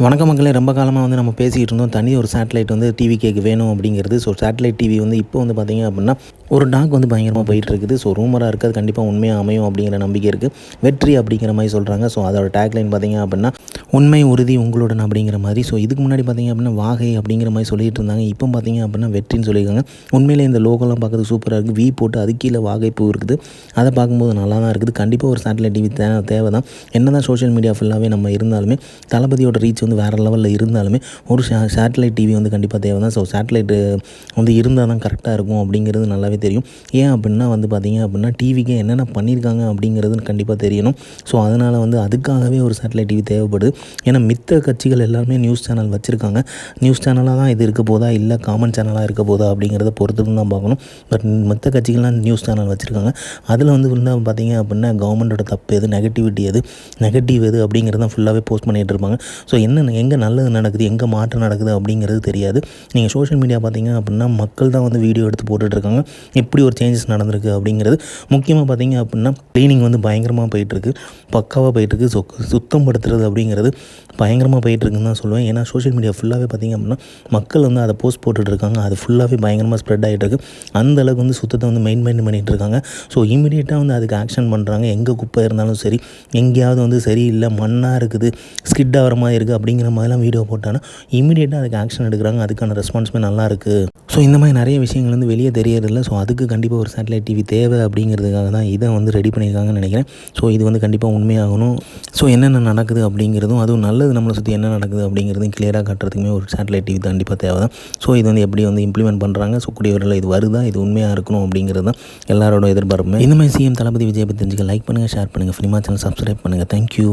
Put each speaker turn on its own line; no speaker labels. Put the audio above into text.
வணக்கம் மக்களே, ரொம்ப காலமாக வந்து நம்ம பேசிக்கிட்டு இருந்தோம். தனி ஒரு சேட்டலைட் வந்து டிவி கேக்கு வேணும் அப்படிங்கிறது. ஸோ சேட்டலைட் டிவி வந்து இப்போ வந்து பார்த்திங்க அப்படின்னா ஒரு டாக் வந்து பயங்கரமாக போயிட்டுருக்குது. ஸோ ரூமராக இருக்குது, அது கண்டிப்பாக உண்மையாக அமையும் அப்படிங்கிற நம்பிக்கை இருக்குது. வெற்றி அப்படிங்கிற மாதிரி சொல்கிறாங்க. ஸோ அதோட டேக்லைன் பார்த்திங்க அப்படின்னா உண்மை உறுதி உங்களுடன் அப்படிங்கிற மாதிரி. ஸோ இதுக்கு முன்னாடி பார்த்திங்க அப்படின்னா வாகை அப்படிங்கிற மாதிரி சொல்லிட்டு இருந்தாங்க. இப்போ பார்த்திங்க அப்படின்னா வெற்றின்னு சொல்லியிருக்காங்க. உண்மையிலே இந்த லோகோலாம் பார்க்குறது சூப்பராக இருக்குது. வி போட்டு அது கீழே வாகை பூ இருக்குது. அதை பார்க்கும்போது நல்லா தான் இருக்குது. கண்டிப்பாக ஒரு சேட்டலைட் டிவி தேவை தான். என்ன தான் சோஷியல் மீடியா ஃபுல்லாகவே நம்ம இருந்தாலுமே தளபதியோட ரீச் வந்து வேறு லெவலில் இருந்தாலுமே ஒரு சேட்டலைட் டிவி வந்து கண்டிப்பாக தேவை தான். ஸோ சேட்டலைட்டு வந்து இருந்தால் தான் கரெக்டாக இருக்கும் அப்படிங்கிறது நல்லாவே தெரியும். ஏன் அப்படின்னா வந்து பார்த்திங்க அப்படின்னா டிவிக்கு என்னென்ன பண்ணியிருக்காங்க அப்படிங்கிறது கண்டிப்பாக தெரியணும். ஸோ அதனால் வந்து அதுக்காகவே ஒரு சேட்டலைட் டிவி தேவைப்படுது. ஏன்னா மித்த கட்சிகள் எல்லாருமே நியூஸ் சேனல் வச்சுருக்காங்க. நியூஸ் சேனலாக தான் இது இருக்க போதா இல்லை காமன் சேனலாக இருக்க போதா அப்படிங்கிறத பொறுத்து தான் பார்க்கணும். பட் மற்ற கட்சிகள்லாம் நியூஸ் சேனல் வச்சுருக்காங்க. அதில் வந்து பார்த்திங்க அப்படின்னா கவர்மெண்ட்டோட தப்பு எது, நெகட்டிவிட்டி எது, நெகட்டிவ் எது அப்படிங்கிறது தான் ஃபுல்லாகவே போஸ்ட் பண்ணிகிட்டு இருப்பாங்க. ஸோ எங்கே நல்லது நடக்குது, எங்கே மாற்றம் நடக்குது அப்படிங்கிறது தெரியாது. நீங்கள் சோஷியல் மீடியா பார்த்திங்க அப்படின்னா மக்கள் தான் வந்து வீடியோ எடுத்து போட்டுட்ருக்காங்க. எப்படி ஒரு சேஞ்சஸ் நடந்திருக்கு அப்படிங்கிறது. முக்கியமாக பார்த்திங்க அப்படின்னா க்ளீனிங் வந்து பயங்கரமாக போயிட்டுருக்கு, பக்காவாக போயிட்டுருக்கு. ஸோ சுத்தப்படுத்துறது அப்படிங்கிறது பயங்கரமாக போயிட்டுருக்குன்னு தான் சொல்லுவேன். ஏன்னா சோஷியல் மீடியா ஃபுல்லாகவே பார்த்திங்க அப்படின்னா மக்கள் வந்து அதை போஸ்ட் போட்டுட்ருக்காங்க. அது ஃபுல்லாகவே பயங்கரமாக ஸ்ப்ரெட் ஆகிட்டுருக்கு. அந்தளவுக்கு வந்து சுத்தத்தை வந்து மெயின்டைன் பண்ணிகிட்டு இருக்காங்க. ஸோ இமீடியட்டாக வந்து அதுக்கு ஆக்ஷன் பண்ணுறாங்க. எங்கே குப்பை இருந்தாலும் சரி, எங்கேயாவது வந்து சரியில்லை, மண்ணாக இருக்குது, ஸ்கிட் ஆகிற மாதிரி இருக்குது அப்படிங்கிற மாதிரிலாம் வீடியோ போட்டாங்கன்னா இமீடியட்டாக அதுக்கு ஆக்ஷன் எடுக்கிறாங்க. அதுக்கான ரெஸ்பான்ஸுமே நல்லாயிருக்கு. ஸோ இந்த மாதிரி நிறைய விஷயங்கள் வந்து வெளியே தெரியறதில்ல. ஸோ அதுக்கு கண்டிப்பாக ஒரு சேட்டலைட் டிவி தேவை அப்படிங்கிறதுக்காக தான் இதை வந்து ரெடி பண்ணியிருக்காங்கன்னு நினைக்கிறேன். ஸோ இது வந்து கண்டிப்பாக உண்மையாகணும். ஸோ என்னென்ன நடக்குது அப்படிங்கிறதும், அதுவும் நல்லது நம்மளை சுற்றி என்ன நடக்குது அப்படிங்கிறதையும் கிளியராக காட்டுறதுக்குமே ஒரு சேட்டலைட் டிவி கண்டிப்பாக தேவை தான். ஸோ இது வந்து எப்படி வந்து இம்ப்ளிமெண்ட் பண்ணுறாங்க, ஸோ கூடியவரில் இது வருதா, இது உண்மையாக இருக்கணும் அப்படிங்கிறது தான் எல்லாரோட எதிர்பார்ப்புமே. இந்த மாதிரி சிஎம் தளபதி விஜய் பற்றி தெரிஞ்சுக்க லைக் பண்ணுங்கள், ஷேர் பண்ணுங்கள், சினிமா சேனல் சப்ஸ்கிரைப் பண்ணுங்கள். தேங்க்யூ.